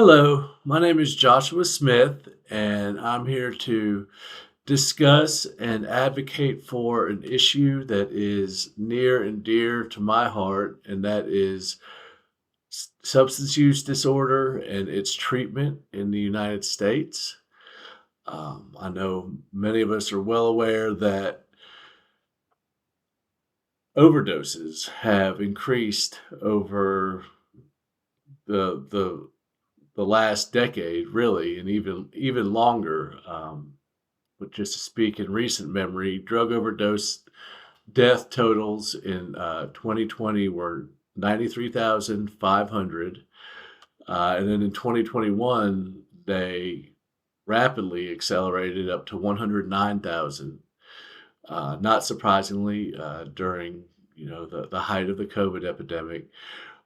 Hello, my name is Joshua Smith, and I'm here to discuss and advocate for an issue that is near and dear to my heart, and that is substance use disorder and its treatment in the United States. I know many of us are well aware that overdoses have increased over the the last decade, really, and even longer. But just to speak in recent memory, drug overdose death totals in 2020 were 93,500. And then in 2021, they rapidly accelerated up to 109,000. Not surprisingly, during the height of the COVID epidemic,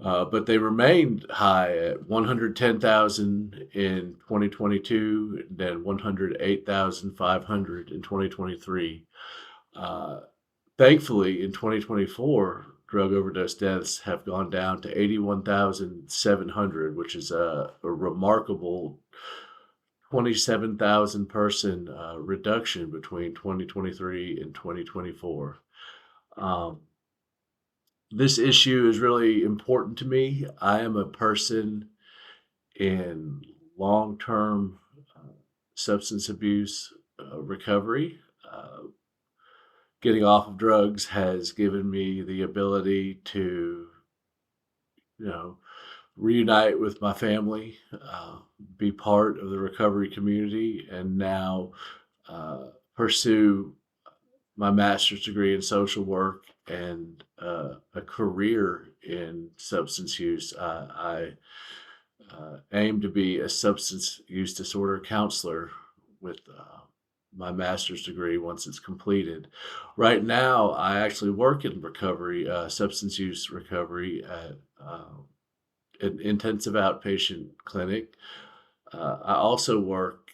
but they remained high at 110,000 in 2022, then 108,500 in 2023. Uh, Thankfully, in 2024, drug overdose deaths have gone down to 81,700, which is a remarkable 27,000 person reduction between 2023 and 2024. Um, this issue is really important to me. I am a person in long term substance abuse recovery. Getting off of drugs has given me the ability to, you know, reunite with my family, be part of the recovery community, and now pursue my master's degree in social work and a career in substance use. I aim to be a substance use disorder counselor with my master's degree once it's completed. Right now, I actually work in recovery, substance use recovery at an intensive outpatient clinic. I also work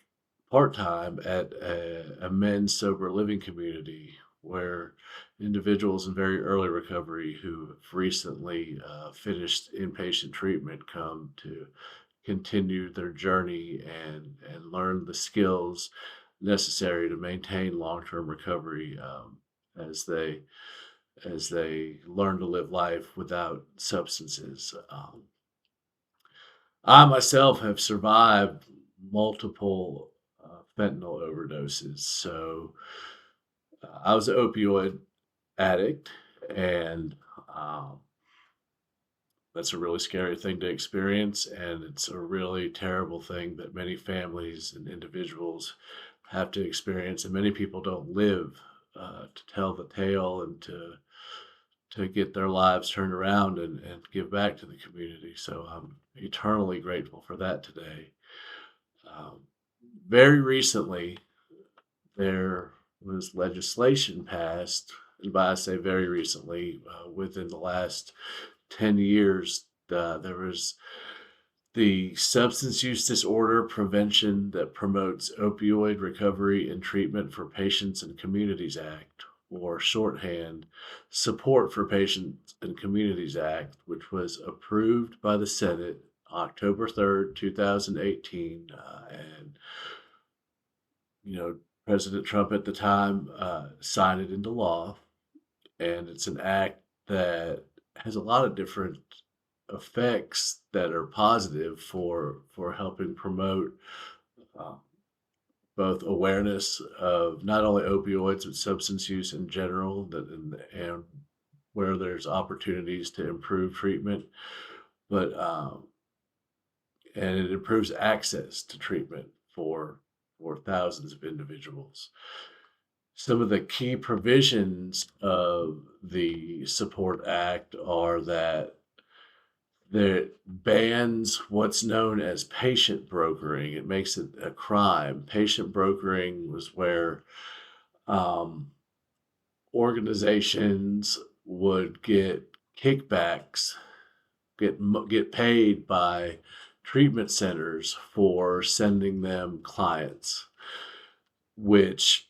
part time at a men's sober living community where individuals in very early recovery who have recently finished inpatient treatment come to continue their journey and learn the skills necessary to maintain long-term recovery as they as they learn to live life without substances. I myself have survived multiple fentanyl overdoses. So I was an opioid addict, and um, that's a really scary thing to experience. And it's a really terrible thing that many families and individuals have to experience. And many people don't live to tell the tale and to get their lives turned around and give back to the community. So I'm eternally grateful for that today. Um, Very recently, there was legislation passed, and by I say very recently, within the last 10 years, there was the Substance Use Disorder Prevention that Promotes Opioid Recovery and Treatment for Patients and Communities Act, or shorthand, Support for Patients and Communities Act, which was approved by the Senate October 3rd, 2018. And, you know, President Trump at the time signed it into law. And it's an act that has a lot of different effects that are positive for helping promote uh, both awareness of not only opioids but substance use in general, and where there's opportunities to improve treatment, but and it improves access to treatment for thousands of individuals. Some of the key provisions of the Support Act are that that bans what's known as patient brokering. It makes it a crime. Patient brokering was where um, organizations would get kickbacks, get paid by treatment centers for sending them clients, which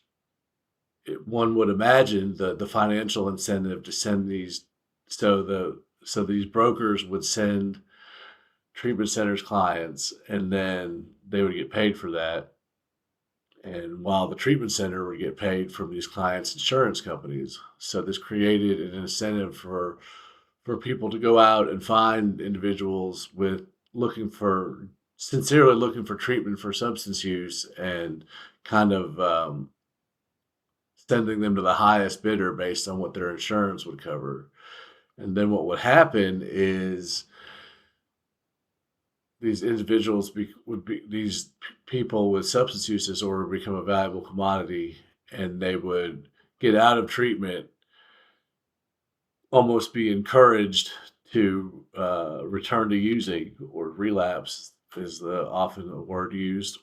one would imagine the financial incentive to send these so these brokers would send treatment centers clients, and then they would get paid for that. And while the treatment center would get paid from these clients' insurance companies. So this created an incentive for people to go out and find individuals with looking for sincerely looking for treatment for substance use and kind of sending them to the highest bidder based on what their insurance would cover. And then what would happen is these individuals would be these people with substance use disorder become a valuable commodity, and they would get out of treatment, almost be encouraged to return to using, or relapse is the often a word used,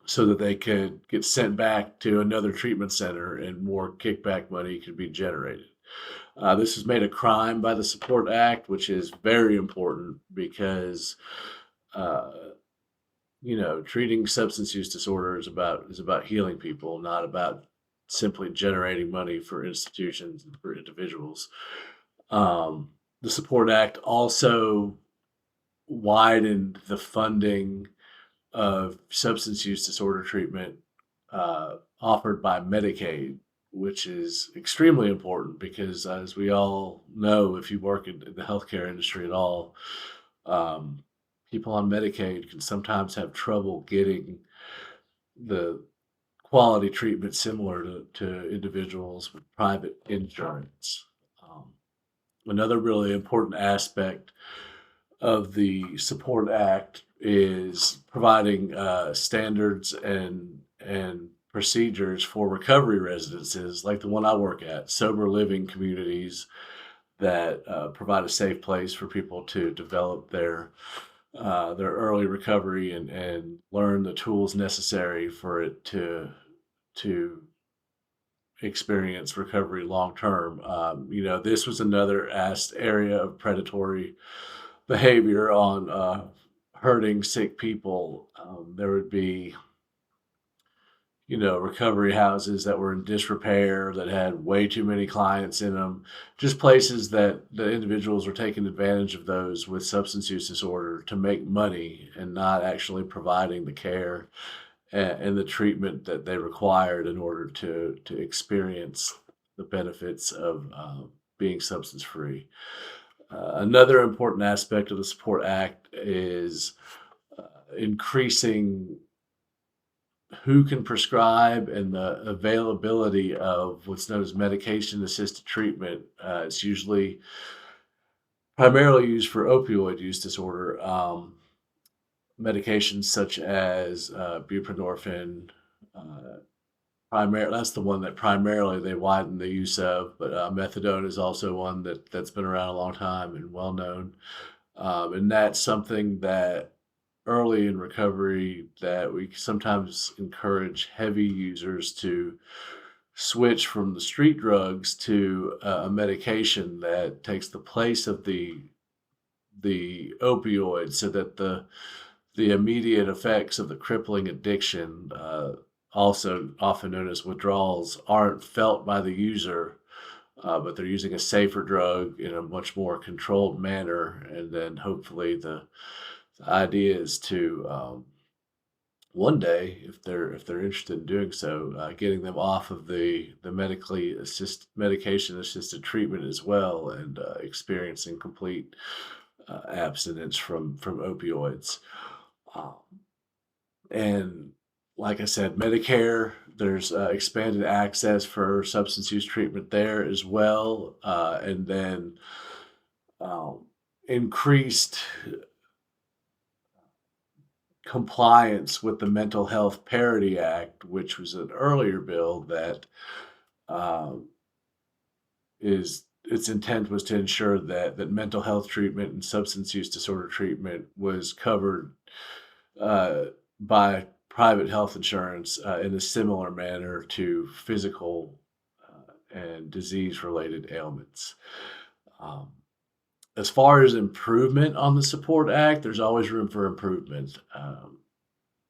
so that they could get sent back to another treatment center and more kickback money could be generated. This is made a crime by the Support Act, which is very important because uh, treating substance use disorder is about healing people, not about simply generating money for institutions and for individuals. Um, the Support Act also widened the funding of substance use disorder treatment offered by Medicaid, which is extremely important because, as we all know, if you work in the healthcare industry at all, um, people on Medicaid can sometimes have trouble getting the quality treatment similar to individuals with private insurance. Um, Another really important aspect of the Support Act is providing standards and procedures for recovery residences, like the one I work at, sober living communities that provide a safe place for people to develop their early recovery and learn the tools necessary for it to experience recovery long term. This was another area of predatory behavior on hurting sick people. There would be, recovery houses that were in disrepair, that had way too many clients in them, just places that the individuals were taking advantage of those with substance use disorder to make money and not actually providing the care and the treatment that they required in order to experience the benefits of being substance free. Another important aspect of the Support Act is increasing who can prescribe and the availability of what's known as medication assisted treatment. It's usually primarily used for opioid use disorder. Medications such as buprenorphine, that's the one that primarily they widen the use of, but methadone is also one that's been around a long time and well known. And that's something that early in recovery that we sometimes encourage heavy users to switch from the street drugs to a medication that takes the place of the opioid, so that the immediate effects of the crippling addiction, also often known as withdrawals, aren't felt by the user, but they're using a safer drug in a much more controlled manner. And then hopefully the idea is to one day, if they're interested in doing so, getting them off of the medication assisted treatment as well, and experiencing complete abstinence from opioids. Um, and like I said, Medicare, there's expanded access for substance use treatment there as well. And then um, increased compliance with the Mental Health Parity Act, which was an earlier bill that um, is its intent was to ensure that mental health treatment and substance use disorder treatment was covered uh, by private health insurance in a similar manner to physical and disease related ailments. Um, as far as improvement on the Support Act, there's always room for improvement.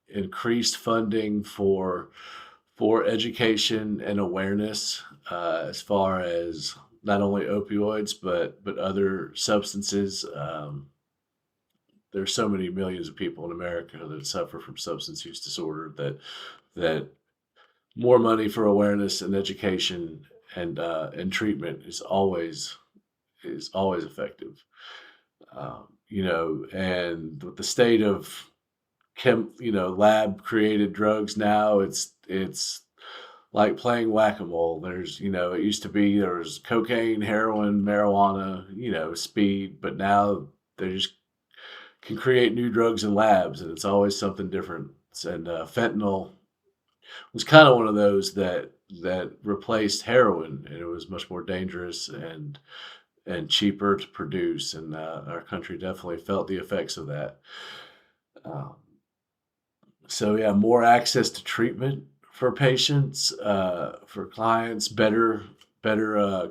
Increased funding for education and awareness, as far as not only opioids but other substances. there's so many millions of people in America that suffer from substance use disorder that more money for awareness and education and treatment is always effective. And with the state of lab created drugs now, it's like playing whack-a-mole. It used to be there was cocaine, heroin, marijuana, speed, but now they just can create new drugs in labs, and it's always something different. And fentanyl was kind of one of those that replaced heroin, and it was much more dangerous and cheaper to produce. And our country definitely felt the effects of that. Um, so yeah, more access to treatment for patients, for clients, better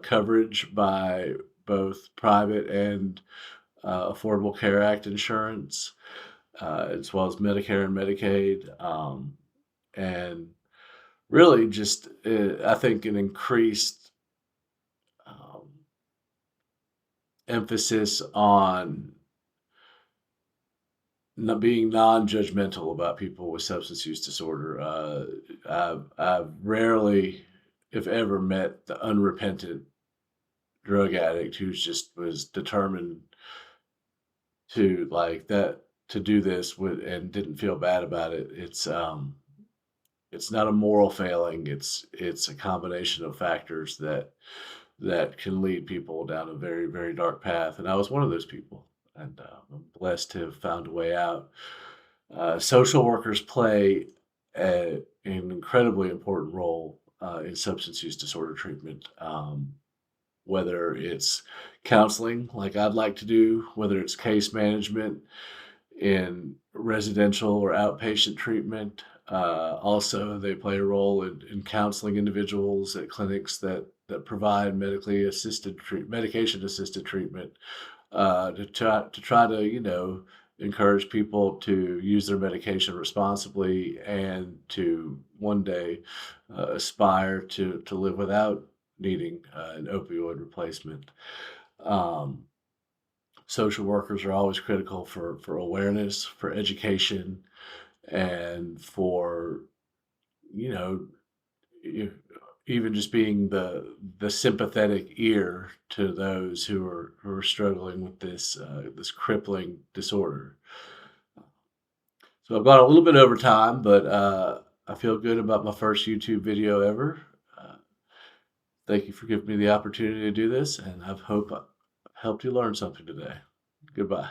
coverage by both private and Affordable Care Act insurance, as well as Medicare and Medicaid, and really just I think an increased um, emphasis on being non-judgmental about people with substance use disorder. I've rarely, if ever, met the unrepentant drug addict who's just was determined to like that to do this with and didn't feel bad about it. It's not a moral failing. It's a combination of factors that can lead people down a very, very dark path. And I was one of those people. And I'm blessed to have found a way out. Social workers play an incredibly important role in substance use disorder treatment, whether it's counseling, like I'd like to do, whether it's case management in residential or outpatient treatment. Also, they play a role in counseling individuals at clinics that provide medication assisted treatment, to try to encourage people to use their medication responsibly and to one day aspire to live without needing an opioid replacement. Um, Social workers are always critical for awareness, for education, and for you know e- even just being the sympathetic ear to those who are struggling with this crippling disorder. So I've gone a little bit over time, but I feel good about my first YouTube video ever. Uh, Thank you for giving me the opportunity to do this, and I hope I helped you learn something today. Goodbye.